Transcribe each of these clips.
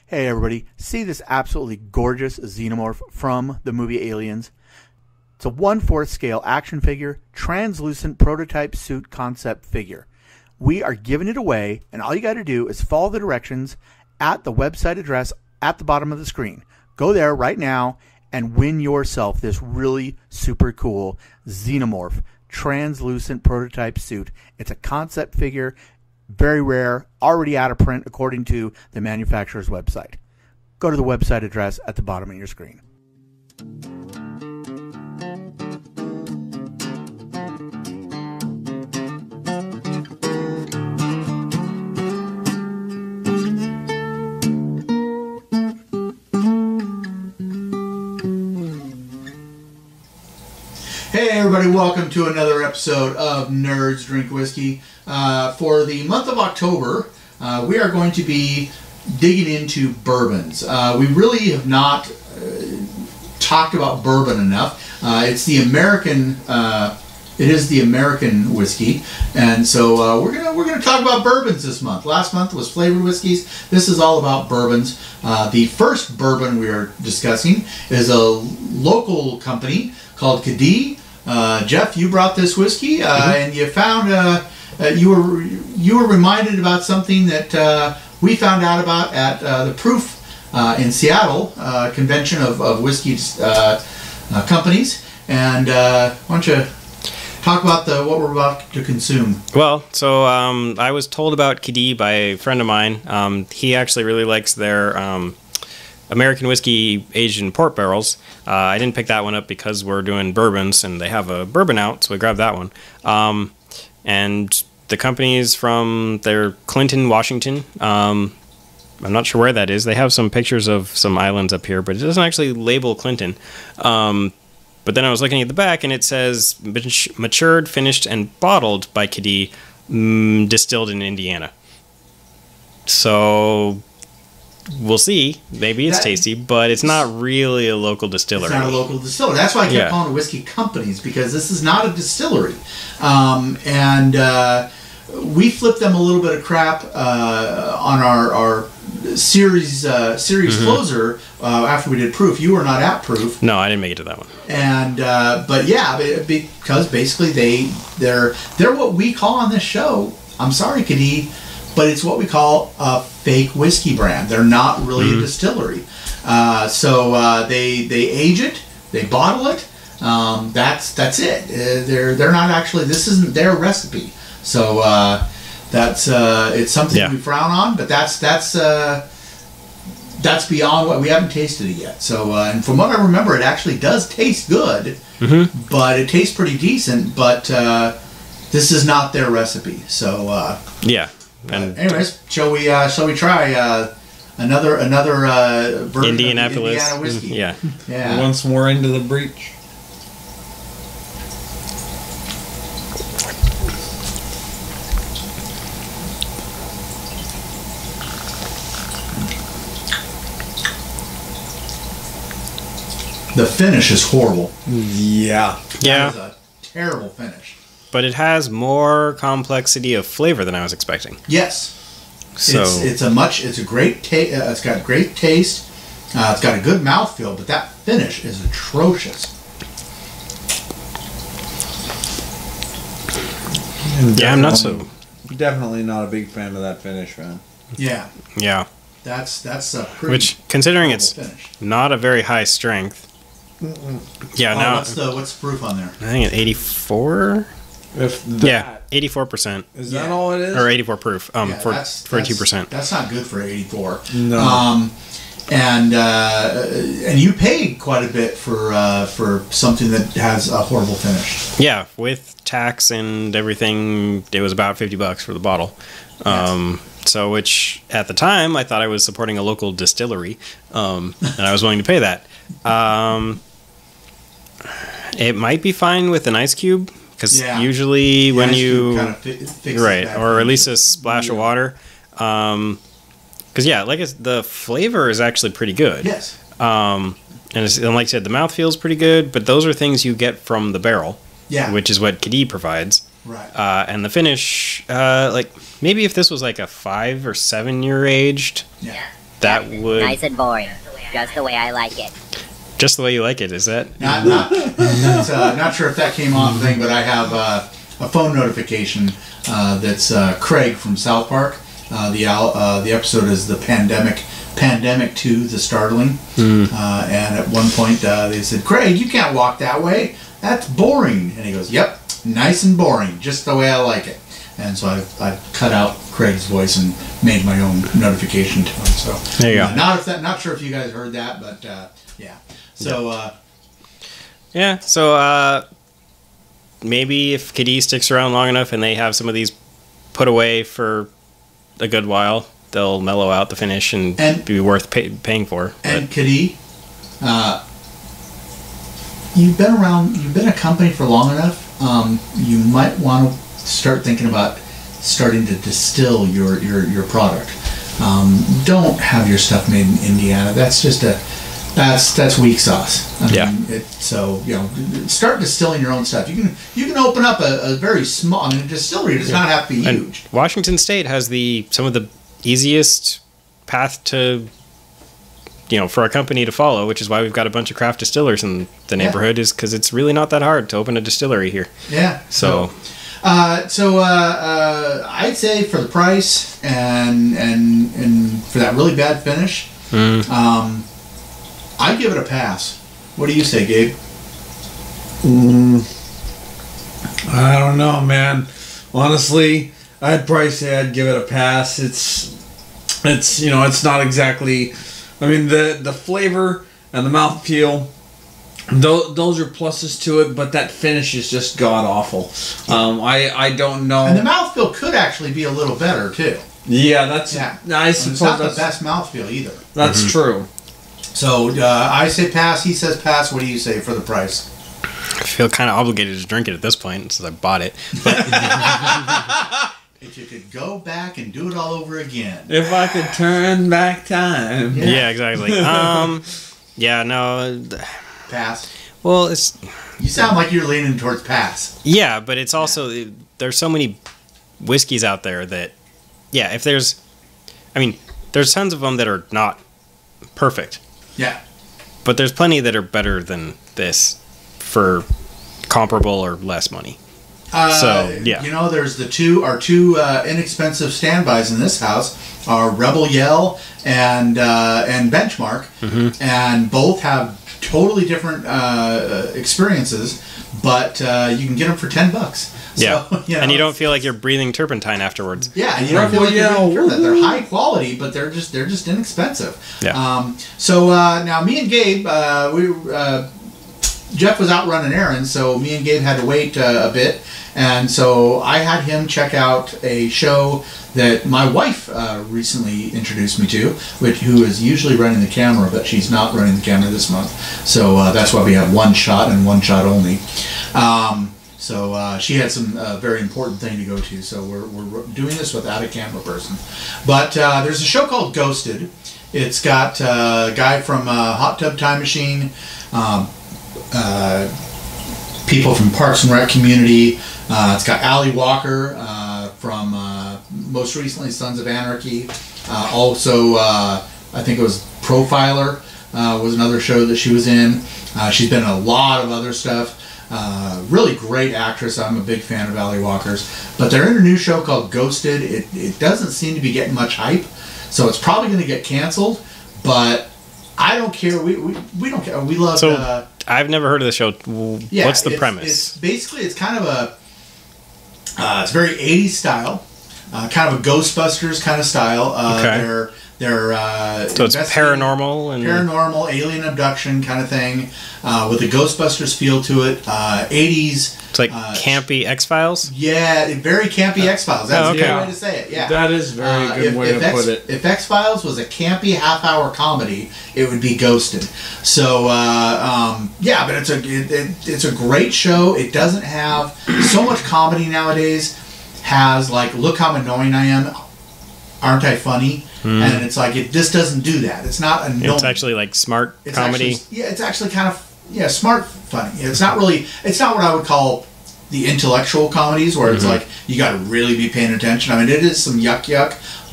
Hey everybody, see this absolutely gorgeous xenomorph from the movie Aliens? It's a 1/4 scale action figure, translucent prototype suit concept figure. We are giving it away, and all you got to do is follow the directions at the website address at the bottom of the screen. Go there right now and win yourself this really super cool xenomorph translucent prototype suit. It's a concept figure. Very rare, already out of print according to the manufacturer's website. Go to the website address at the bottom of your screen. Hey everybody, welcome to another episode of Nerds Drink Whiskey. For the month of October, we are going to be digging into bourbons. We really have not talked about bourbon enough. It's the American. It is the American whiskey, and so we're gonna talk about bourbons this month. Last month was flavored whiskeys. This is all about bourbons. The first bourbon we are discussing is a local company called Cadiz. Jeff, you brought this whiskey, and you found you were reminded about something that we found out about at the Proof in Seattle convention of whiskey companies. And why don't you talk about what we're about to consume? Well, so I was told about Cadiz by a friend of mine. He actually really likes their American whiskey aged in port barrels. I didn't pick that one up because we're doing bourbons, and they have a bourbon out, so I grabbed that one. And the company is from Clinton, Washington. I'm not sure where that is. They have some pictures of some islands up here, but it doesn't actually label Clinton. But then I was looking at the back, and it says matured, finished, and bottled by Cadiz, distilled in Indiana. So we'll see. Maybe it's tasty, but it's not really a local distillery. It's not a local distillery. That's why I kept calling it whiskey companies, because this is not a distillery. And we flipped them a little bit of crap on our series closer after we did Proof. You were not at Proof. No, I didn't make it to that one. And but yeah, because basically they're what we call on this show. I'm sorry, Cadiz, but it's what we call a fake whiskey brand. They're not really a distillery. So they age it, they bottle it. That's it. They're not actually. This isn't their recipe. So that's it's something we frown on, but that's beyond what we haven't tasted it yet. So and from what I remember, it actually does taste good, but it tastes pretty decent. But this is not their recipe. So yeah. And anyways, shall we try another version Indianapolis of Indiana whiskey? Yeah. Once more into the breach. The finish is horrible. Yeah. Yeah. That is a terrible finish. But it has more complexity of flavor than I was expecting. Yes. So it's a great taste. It's got great taste. It's got a good mouthfeel, but that finish is atrocious. I'm not so. Definitely not a big fan of that finish, man. Yeah. Yeah. That's a pretty. Which, considering it's finish. not a very high strength. Yeah. Now what's the proof on there? I think it's 84. If that, 84%. Is that all it is? Or 84 proof. For 2%. That's not good for 84. No. And you paid quite a bit for something that has a horrible finish. Yeah, with tax and everything, it was about $50 for the bottle. So, which at the time I thought I was supporting a local distillery, and I was willing to pay that. It might be fine with an ice cube. Because usually when you or at least a splash of water, because the flavor is actually pretty good. Yes. And like I said, the mouth feels pretty good. But those are things you get from the barrel. Yeah. Which is what Cadiz provides. Right. And the finish, like maybe if this was like a 5 or 7 year aged. Yeah. that would Nice and boring. Just the way I like it. just the way you like it. Is that? Not sure if that came off thing, but I have a phone notification that's Craig from South Park. The episode is the Pandemic 2, The Startling. And at one point they said, Craig, you can't walk that way. That's boring. And he goes, yep, nice and boring, just the way I like it. And so I cut out Craig's voice and made my own notification to him. So There you go. Not sure if you guys heard that, but yeah. So Yeah. So maybe if KD sticks around long enough and they have some of these put away for a good while, they'll mellow out the finish and be worth paying for. and Kadi, you've been a company for long enough. You might want to start thinking about starting to distill your product. Don't have your stuff made in Indiana. That's just that's weak sauce. Yeah. So start distilling your own stuff. You can open up a very small. I mean, a distillery does not have to be huge. And Washington State has some of the easiest path to for a company to follow, which is why we've got a bunch of craft distillers in the neighborhood, is because it's really not that hard to open a distillery here. Yeah. So I'd say for the price and for that really bad finish, I'd give it a pass. What do you say, Gabe? I don't know, man. Honestly, I'd probably say I'd give it a pass. It's not exactly. I mean, the flavor and the mouthfeel, those are pluses to it, but that finish is just god awful. I don't know. And the mouthfeel could actually be a little better too. Yeah, I It's suppose not the that's best mouthfeel either. That's true. So I say pass. He says pass. What do you say for the price? I feel kind of obligated to drink it at this point since I bought it. If you could go back and do it all over again. If I could turn back time. Yeah, exactly. Yeah, no. Pass. Well, it's You sound like you're leaning towards pass. yeah, but it's also there's so many whiskeys out there that if there's tons of them that are not perfect. Yeah. But there's plenty that are better than this for comparable or less money. There's our two inexpensive standbys in this house are Rebel Yell and Benchmark, and both have totally different experiences, but you can get them for $10. Yeah, So, and you don't feel like you're breathing turpentine afterwards. Yeah, and you don't feel like you're being driven. They're high quality, but they're just inexpensive. Yeah. Now me and Gabe, Jeff was out running errands, so me and Gabe had to wait a bit, and so I had him check out a show that my wife recently introduced me to, who is usually running the camera, but she's not running the camera this month, so that's why we have one shot and one shot only. So she had some very important thing to go to, so we're doing this without a camera person. But there's a show called Ghosted. It's got a guy from Hot Tub Time Machine, people from Parks and Rec community. It's got Allie Walker from most recently Sons of Anarchy. Also, I think it was Profiler was another show that she was in. She's been in a lot of other stuff. Really great actress. I'm a big fan of Allie Walker's. But they're in a new show called Ghosted. It doesn't seem to be getting much hype, so it's probably going to get canceled. But I don't care. We don't care. We love. So I've never heard of the show. What's the premise? It's basically it's kind of it's very 80s style, kind of a Ghostbusters kind of style. Okay. They're so it's paranormal alien abduction kind of thing, with a Ghostbusters feel to it. 80s. It's like campy X-Files? Yeah, very campy X-Files. That's okay. a good way to say it. Yeah, that is a very good way to put it. If X-Files was a campy half-hour comedy, it would be Ghosted. So but it's a great show. It doesn't have so much comedy nowadays. Has like, look how annoying I am. Aren't I funny? And it's like this doesn't do that. It's not a. It's actually like smart comedy. It's actually kind of smart funny. It's not what I would call the intellectual comedies where it's like you got to really be paying attention. I mean, it is some yuck,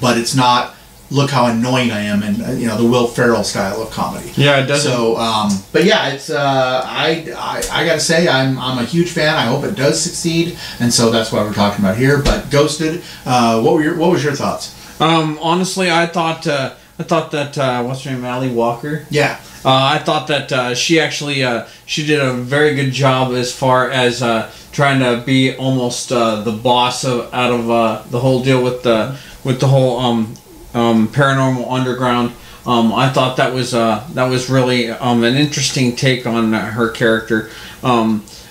but it's not look how annoying I am, and the Will Ferrell style of comedy. Yeah, it doesn't. So, but yeah, it's I gotta say I'm a huge fan. I hope it does succeed, and so that's why we're talking about here. But Ghosted, what was your thoughts? Honestly, I thought that what's her name, Ali Walker. Yeah. I thought that she actually she did a very good job as far as trying to be almost the boss out of the whole deal with the whole Paranormal Underground. I thought that was really an interesting take on her character.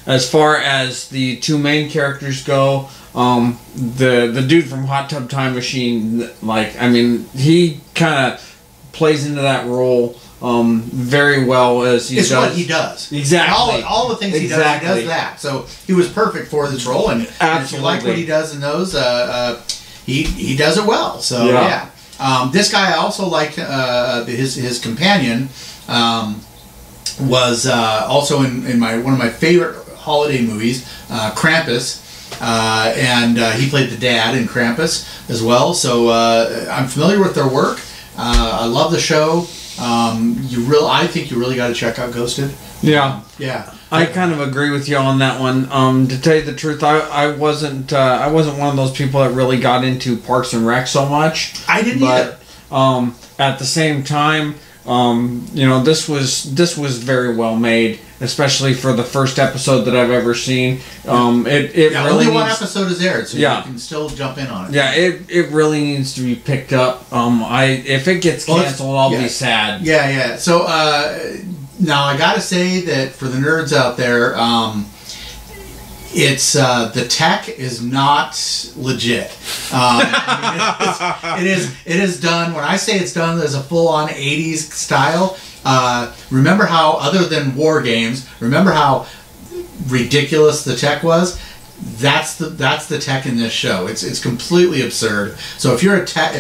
As far as the two main characters go, the dude from Hot Tub Time Machine, he kind of plays into that role very well as he does. It's what he does. Exactly. All the things he does that. So he was perfect for this role, and if you like what he does in those, he does it well. So yeah. This guy I also liked. His companion was also in one of my favorite holiday movies, Krampus. And he played the dad in Krampus as well. So I'm familiar with their work. I love the show. I think you really got to check out Ghosted. Yeah. Yeah. I kind of agree with you on that one. To tell you the truth, I wasn't one of those people that really got into Parks and Rec so much. I didn't either. At the same time, this was very well made, especially for the first episode that I've ever seen. It really only one episode is aired, so you can still jump in on it. Yeah, it really needs to be picked up. If it gets canceled, I'll be sad. Yeah. So now I got to say that for the nerds out there, it's the tech is not legit. It is done. When I say it's done as a full-on 80s style, remember how, other than war games, remember how ridiculous the tech was? That's the tech in this show. It's completely absurd. So if you're a tech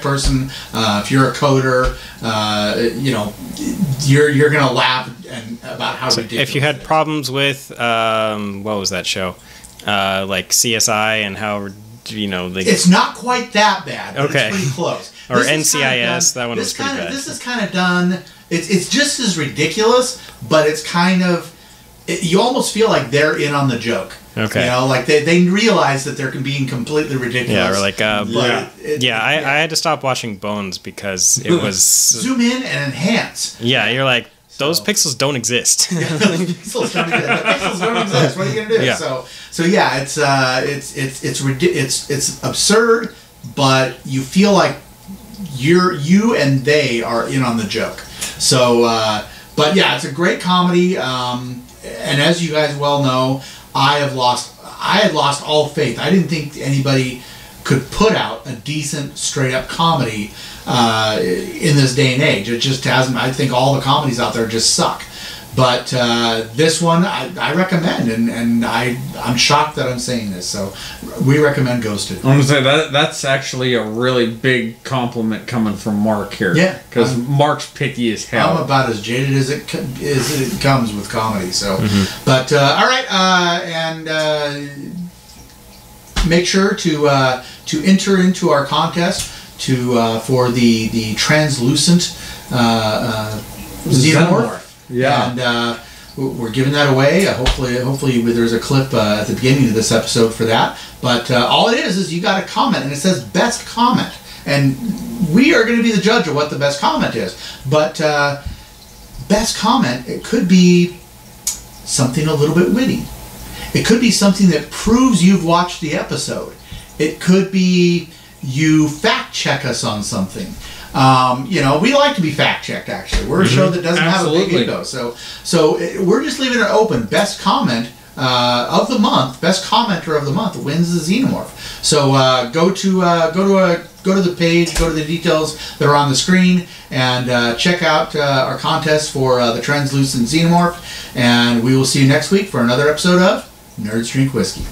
person, if you're a coder, you're gonna laugh about how ridiculous. If you had problems with what was that show, like CSI and how it's not quite that bad. But okay, it's pretty close. Or NCIS, that one was pretty bad. This is kind of done. It's just as ridiculous, but it's kind of. You almost feel like they're in on the joke. Okay. Like they realize that they're being completely ridiculous. Yeah, or like I had to stop watching Bones because it was zoom in and enhance. Yeah, you're like those pixels don't exist. Pixels don't exist. The pixels don't exist. What are you gonna do? Yeah. So yeah, it's absurd, but you feel like you and they are in on the joke. So, but yeah, it's a great comedy. And as you guys well know, I had lost all faith. I didn't think anybody could put out a decent, straight-up comedy in this day and age. It just hasn't. I think all the comedies out there just suck. But this one, I recommend, and I'm shocked that I'm saying this. So we recommend Ghosted. I'm gonna say that's actually a really big compliment coming from Mark here. Yeah, because Mark's picky as hell. I'm about as jaded as it comes with comedy. So, but all right, and make sure to enter into our contest for the translucent xenomorph. Yeah, and we're giving that away. Hopefully, there's a clip at the beginning of this episode for that. But all it is you got a comment, and it says best comment, and we are going to be the judge of what the best comment is. But best comment, it could be something a little bit witty. It could be something that proves you've watched the episode. It could be you fact check us on something. We like to be fact checked. Actually, we're a show that doesn't have a big ego, so we're just leaving it open. Best comment of the month, best commenter of the month wins the Xenomorph. So go to the page, go to the details that are on the screen, and check out our contest for the translucent Xenomorph. And we will see you next week for another episode of Nerds Drink Whiskey.